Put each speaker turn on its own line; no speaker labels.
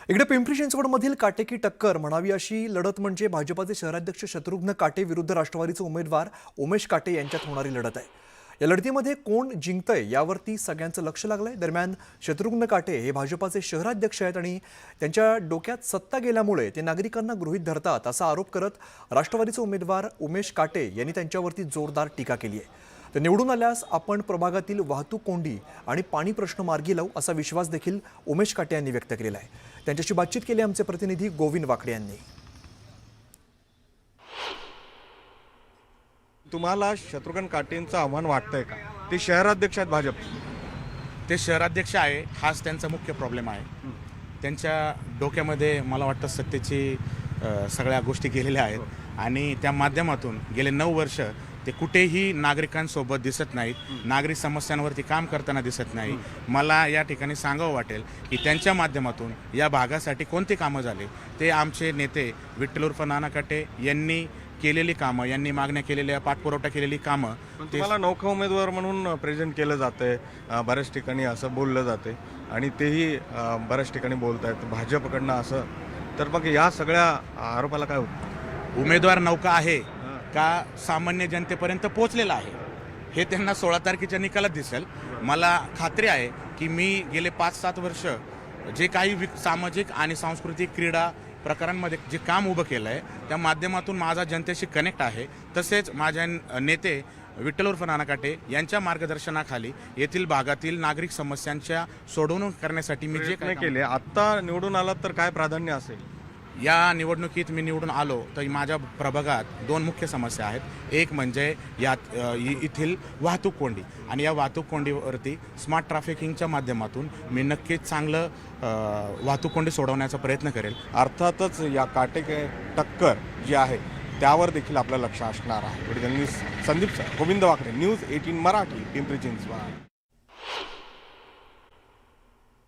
इकडे पिंपरी चिंचवडमधील काटेकी टक्कर म्हणावी अशी लढत म्हणजे भाजपाचे शहराध्यक्ष शत्रुघ्न काटे विरुद्ध राष्ट्रवादीचे उमेदवार उमेश काटे यांच्यात होणारी लढत आहे। या लढतीमध्ये कोण जिंकतंय यावरती सगळ्यांचं लक्ष लागलंय। दरम्यान शत्रुघ्न काटे हे भाजपाचे शहराध्यक्ष आहेत आणि त्यांच्या डोक्यात सत्ता गेल्यामुळे ते नागरिकांना गृहीत धरतात असा आरोप करत राष्ट्रवादीचे उमेदवार उमेश काटे यांनी त्यांच्यावरती जोरदार टीका केली आहे। तर निवडून आल्यास आपण प्रभागातील वाहतूक कोंडी आणि पाणी प्रश्न मार्गी लावू असा विश्वास देखील उमेश काटे यांनी व्यक्त केलेला आहे। त्यांच्याशी बातचीत केली आमचे प्रतिनिधी गोविंद वाकडे यांनी।
तुम्हाला शत्रुघ्न काटेंचं आव्हान वाटतंय का? ते शहराध्यक्ष आहेत भाजप,
ते शहराध्यक्ष आहे, हाच त्यांचा मुख्य प्रॉब्लेम आहे। त्यांच्या डोक्यामध्ये मला वाटतं सत्तेची सगळ्या गोष्टी गेलेल्या आहेत आणि त्या माध्यमातून गेले 9 वर्ष ते कुठेही नागरिकांसोबत दिसत नाहीत, नागरिक समस्यांवरती काम करताना दिसत नाही। मला या ठिकाणी सांगावं वाटेल की त्यांच्या माध्यमातून या भागासाठी कोणते कामं झाले ते आमचे नेते विठ्ठल उर्फ नाना काटे यांनी केलेली कामं, यांनी मागण्या केलेल्या, पाठपुरवठा केलेली कामं।
तुम्हाला नौका उमेदवार म्हणून प्रेझेंट केलं जातंय, बऱ्याच ठिकाणी असं बोललं जाते आणि तेही बऱ्याच ठिकाणी बोलत आहेत भाजपकडनं असं, तर मग या सगळ्या आरोपाला काय होतं?
उमेदवार नौका आहे का सामान्य जनतेपर्यंत पोहोचलेला आहे हे त्यांना 16 तारखेच्या निकालात दिसेल। मला खात्री आहे की मी गेले 5-7 वर्ष जे काही सामाजिक आणि सांस्कृतिक क्रीडा प्रकारांमध्ये जे काम उभं केलं आहे त्या माध्यमातून माझा जनतेशी कनेक्ट आहे। तसेच माझ्या नेते विठ्ठल उर्फ नाना काटे यांच्या मार्गदर्शनाखाली येथील भागातील नागरिक समस्यांच्या सोडवणूक करण्यासाठी मी जे
काय केले, आता निवडून आलात तर काय प्राधान्य असेल?
या निवडणुकीत मी निवडून आलो तर माझ्या प्रभागात 2 मुख्य समस्या आहेत। एक म्हणजे येथील वाहतूक कोंडी आणि या वाहतूक कोंडीवरती स्मार्ट ट्रॅफिकिंगच्या माध्यमातून मी नक्कीच चांगलं वाहतूक कोंडी सोडवण्याचा प्रयत्न करेल।
अर्थातच या काटेकी टक्कर जी आहे त्यावर देखील आपलं लक्ष असणार आहे। संदीप गोविंद वाकडे, न्यूज 18 मराठी, पिंपरी चिंचवड।